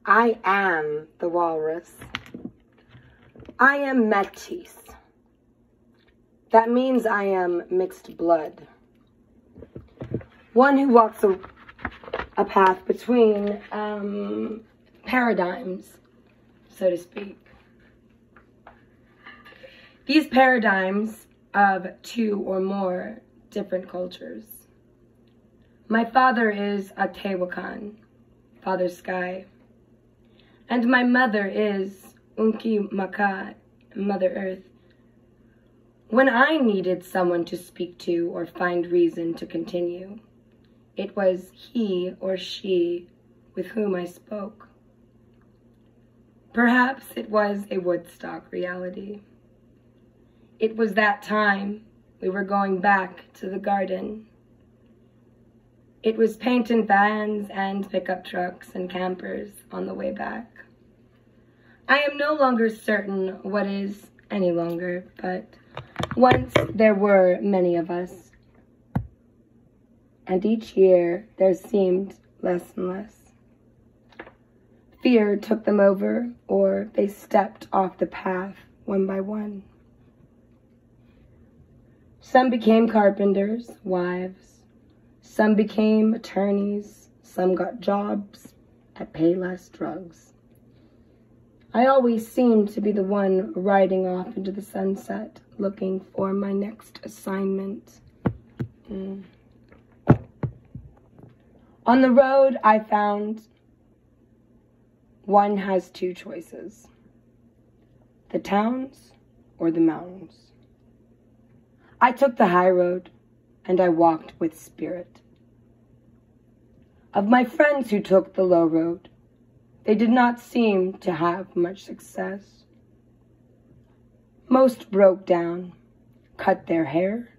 I am the walrus. I am Metis. That means I am mixed blood. One who walks a path between paradigms, so to speak. These paradigms of two or more different cultures. My father is a Tewakan, Father Sky, and my mother is Unki Maka, Mother Earth. When I needed someone to speak to or find reason to continue, it was he or she with whom I spoke. Perhaps it was a Woodstock reality. It was that time we were going back to the garden. It was painted vans and pickup trucks and campers on the way back. I am no longer certain what is any longer, but once there were many of us. And each year there seemed less and less. Fear took them over, or they stepped off the path one by one. Some became carpenters, wives. Some became attorneys. Some got jobs at Payless Drugs. I always seemed to be the one riding off into the sunset, looking for my next assignment. On the road, I found one has two choices: the towns or the mountains. I took the high road, and I walked with spirit. Of my friends who took the low road, they did not seem to have much success. Most broke down, cut their hair,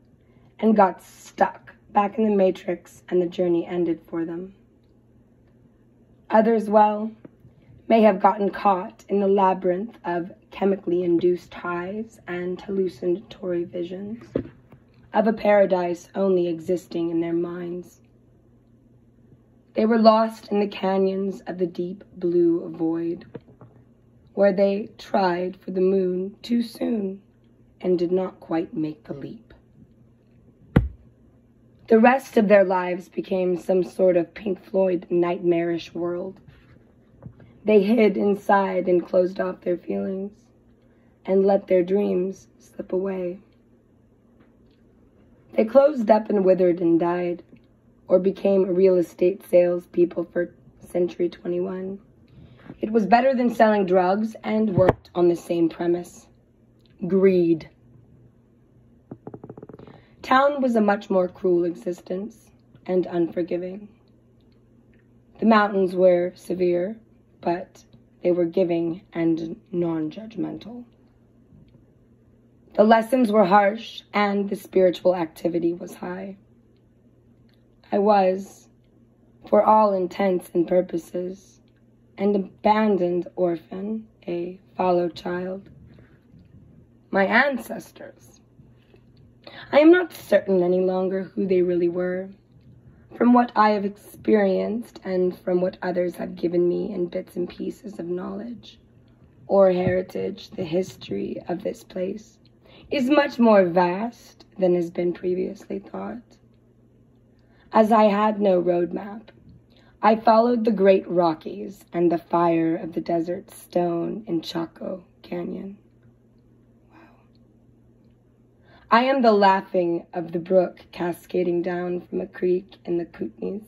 and got stuck back in the matrix, and the journey ended for them. Others, well, may have gotten caught in the labyrinth of chemically induced highs and hallucinatory visions of a paradise only existing in their minds. They were lost in the canyons of the deep blue void, where they tried for the moon too soon and did not quite make the leap. The rest of their lives became some sort of Pink Floyd nightmarish world. They hid inside and closed off their feelings and let their dreams slip away. They closed up and withered and died, or became real estate salespeople for Century 21. It was better than selling drugs and worked on the same premise: greed. Town was a much more cruel existence and unforgiving. The mountains were severe, but they were giving and non-judgmental. The lessons were harsh and the spiritual activity was high. I was, for all intents and purposes, an abandoned orphan, a followed child. My ancestors. I am not certain any longer who they really were. From what I have experienced and from what others have given me in bits and pieces of knowledge or heritage, the history of this place is much more vast than has been previously thought. As I had no roadmap, I followed the Great Rockies and the fire of the desert stone in Chaco Canyon. Wow. I am the laughing of the brook cascading down from a creek in the Kootenays,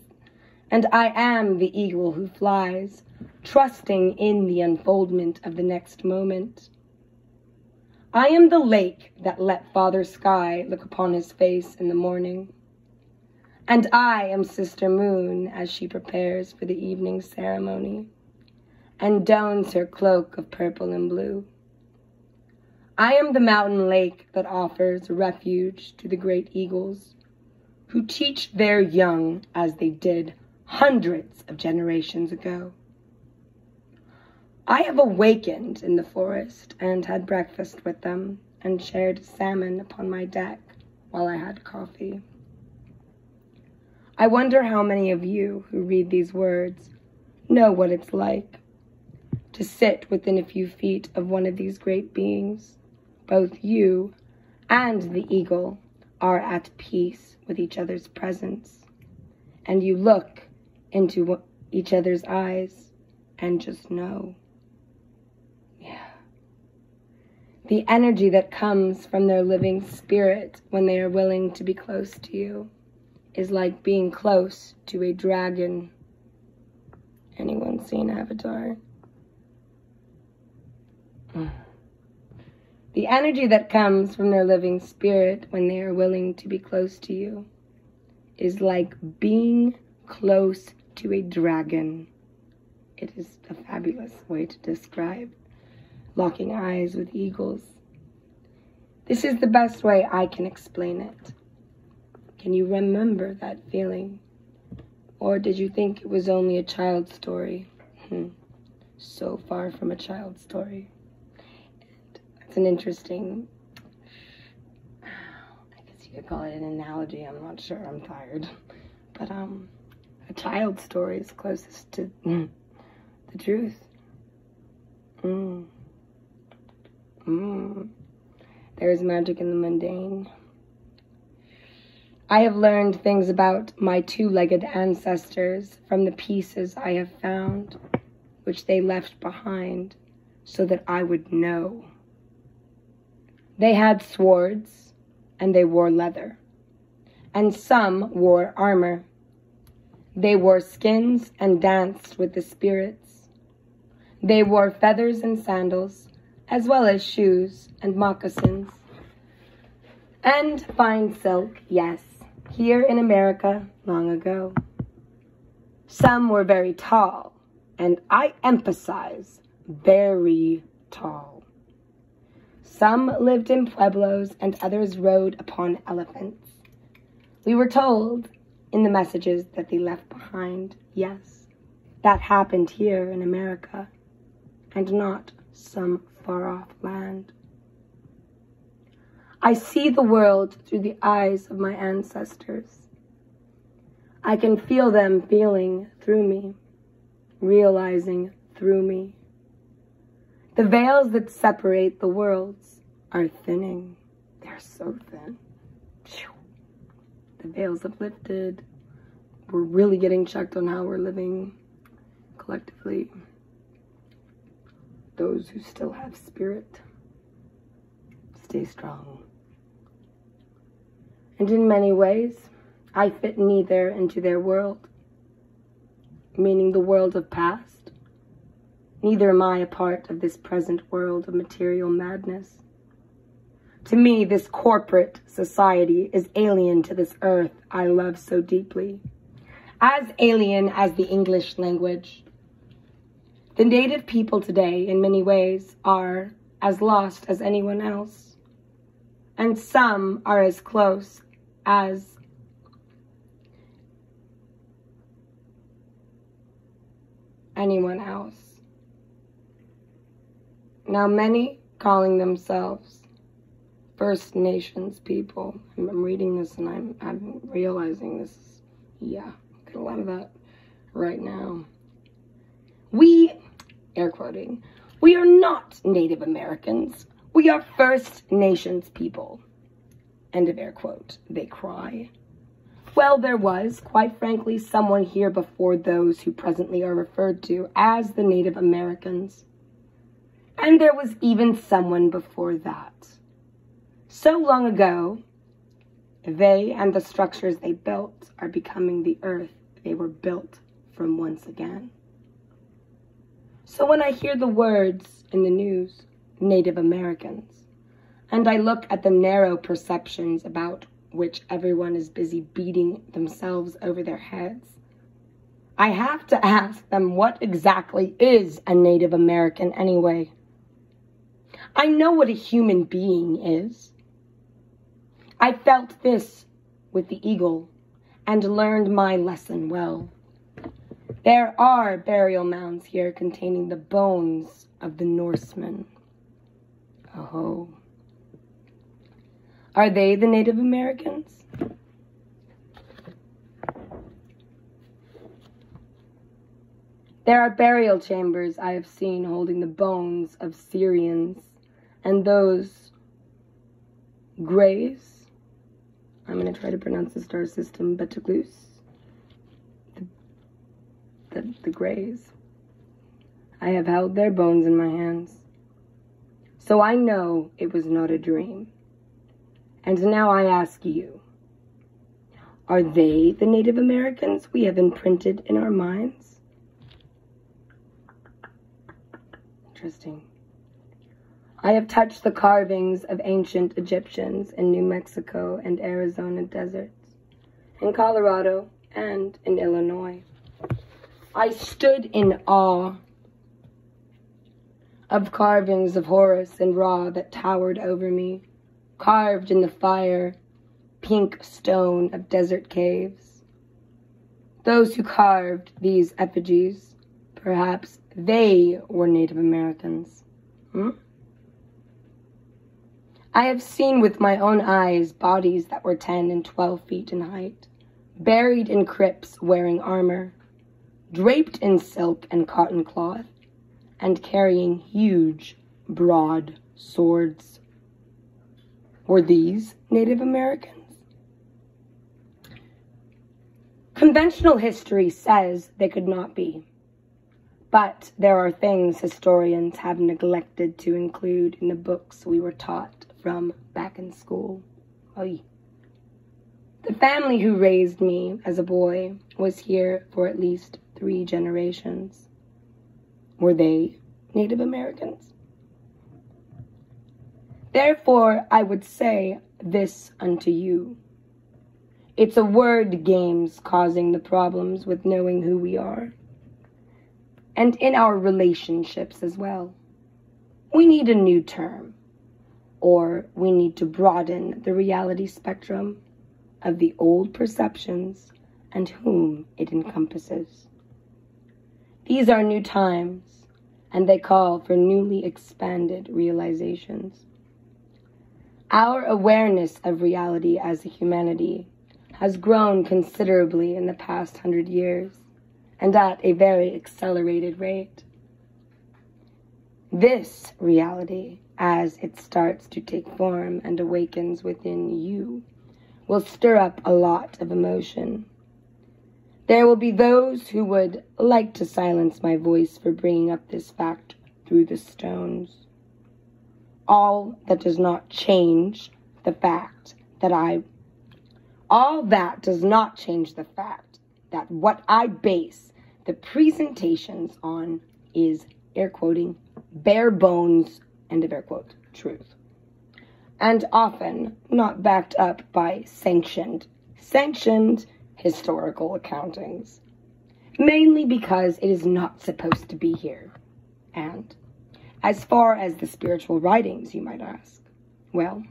and I am the eagle who flies, trusting in the unfoldment of the next moment. I am the lake that let Father Sky look upon his face in the morning. And I am Sister Moon as she prepares for the evening ceremony and dons her cloak of purple and blue. I am the mountain lake that offers refuge to the great eagles who teach their young as they did hundreds of generations ago. I have awakened in the forest and had breakfast with them and shared salmon upon my deck while I had coffee. I wonder how many of you who read these words know what it's like to sit within a few feet of one of these great beings. Both you and the eagle are at peace with each other's presence, and you look into each other's eyes and just know. Yeah. The energy that comes from their living spirit when they are willing to be close to you is like being close to a dragon. Anyone seen Avatar? The energy that comes from their living spirit when they are willing to be close to you is like being close to a dragon. It is a fabulous way to describe locking eyes with eagles. This is the best way I can explain it. Can you remember that feeling? Or did you think it was only a child's story? So far from a child's story. It's an interesting, I guess you could call it an analogy. I'm not sure. I'm tired. But a child's story is closest to the truth. There is magic in the mundane. I have learned things about my two-legged ancestors from the pieces I have found, which they left behind so that I would know. They had swords, and they wore leather, and some wore armor. They wore skins and danced with the spirits. They wore feathers and sandals, as well as shoes and moccasins. And fine silk, yes, here in America long ago. Some were very tall, and I emphasize very tall. Some lived in pueblos and others rode upon elephants. We were told in the messages that they left behind, yes, that happened here in America and not some far-off land. I see the world through the eyes of my ancestors. I can feel them feeling through me, realizing through me. The veils that separate the worlds are thinning. They're so thin. The veils have lifted. We're really getting checked on how we're living collectively. Those who still have spirit, stay strong. And in many ways, I fit neither into their world, meaning the world of past. Neither am I a part of this present world of material madness. To me, this corporate society is alien to this earth I love so deeply, as alien as the English language. The native people today, in many ways, are as lost as anyone else, and some are as close as anyone else. Now, many calling themselves First Nations people. I'm reading this and I'm realizing this is, yeah, get a lot of that right now. We, air quoting, we are not Native Americans. We are First Nations people. End of air quote. They cry. Well, there was, quite frankly, someone here before those who presently are referred to as the Native Americans. And there was even someone before that. So long ago, they and the structures they built are becoming the earth they were built from once again. So when I hear the words in the news, Native Americans, and I look at the narrow perceptions about which everyone is busy beating themselves over their heads, I have to ask them, what exactly is a Native American anyway? I know what a human being is. I felt this with the eagle and learned my lesson well. There are burial mounds here containing the bones of the Norsemen. Oh. Are they the Native Americans? There are burial chambers I have seen holding the bones of Syrians, and those grays, I'm going to try to pronounce the star system, Betelgeuse, the grays. I have held their bones in my hands. So I know it was not a dream. And now I ask you, are they the Native Americans we have imprinted in our minds? Interesting. I have touched the carvings of ancient Egyptians in New Mexico and Arizona deserts, in Colorado and in Illinois. I stood in awe of carvings of Horus and Ra that towered over me, carved in the fire, pink stone of desert caves. Those who carved these effigies, perhaps they were Native Americans. I have seen with my own eyes bodies that were 10 and 12 feet in height, buried in crypts wearing armor, draped in silk and cotton cloth, and carrying huge, broad swords. Were these Native Americans? Conventional history says they could not be, but there are things historians have neglected to include in the books we were taught from back in school. Oy. The family who raised me as a boy was here for at least 3 generations. Were they Native Americans? Therefore, I would say this unto you. It's a word games causing the problems with knowing who we are. And in our relationships as well. We need a new term, or we need to broaden the reality spectrum of the old perceptions and whom it encompasses. These are new times, and they call for newly expanded realizations. Our awareness of reality as a humanity has grown considerably in the past 100 years, and at a very accelerated rate. This reality, as it starts to take form and awakens within you, will stir up a lot of emotion. There will be those who would like to silence my voice for bringing up this fact through the stones. All that does not change the fact that what I base the presentations on is, air quoting, bare bones, end of air quote, truth. And often not backed up by sanctioned historical accountings. Mainly because it is not supposed to be here. And as far as the spiritual writings, you might ask, well,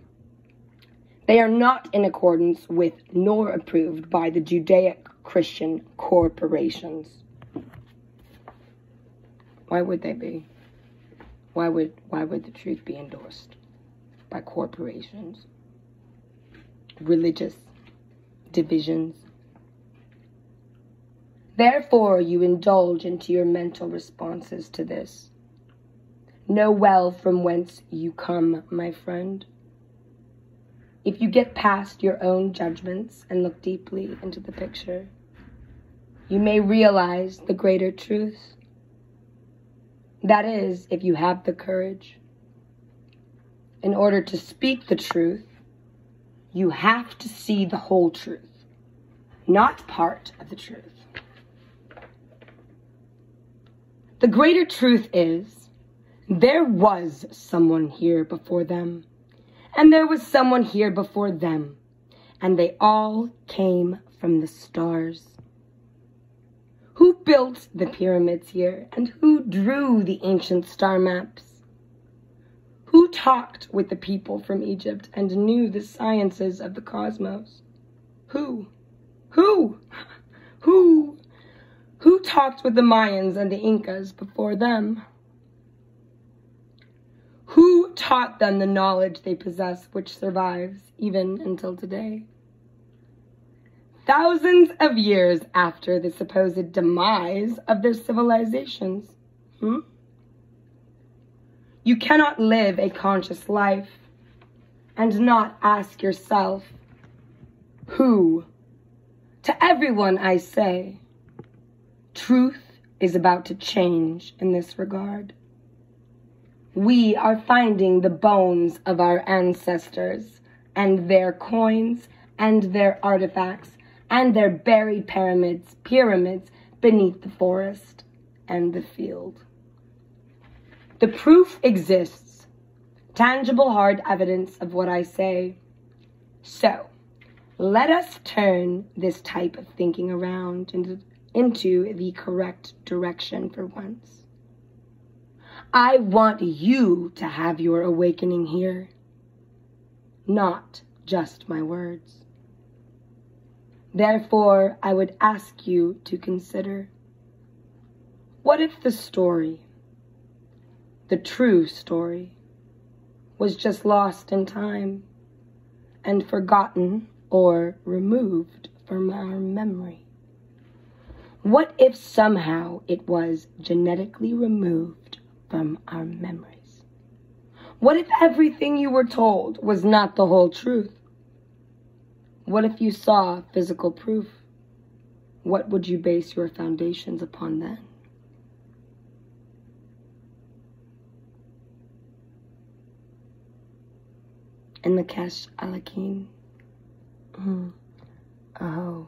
they are not in accordance with nor approved by the Judaic-Christian corporations. Why would they be? Why would the truth be endorsed by corporations? Religious divisions. Therefore, you indulge into your mental responses to this. Know well from whence you come, my friend. If you get past your own judgments and look deeply into the picture, you may realize the greater truth. That is, if you have the courage. In order to speak the truth, you have to see the whole truth, not part of the truth. The greater truth is, there was someone here before them, and there was someone here before them, and they all came from the stars. Who built the pyramids here, and who drew the ancient star maps? Who talked with the people from Egypt and knew the sciences of the cosmos? Who talked with the Mayans and the Incas before them? Who taught them the knowledge they possess, which survives even until today? thousands of years after the supposed demise of their civilizations. You cannot live a conscious life and not ask yourself, who? To everyone I say, truth is about to change in this regard. We are finding the bones of our ancestors and their coins and their artifacts and their buried pyramids beneath the forest and the field. The proof exists, tangible hard evidence of what I say. So, let us turn this type of thinking around into the correct direction for once. I want you to have your awakening here, not just my words. Therefore, I would ask you to consider, what if the story, the true story, was just lost in time and forgotten or removed from our memory? What if somehow it was genetically removed from our memories? What if everything you were told was not the whole truth? What if you saw physical proof? What would you base your foundations upon then? In the Kesh Alakin. Aho.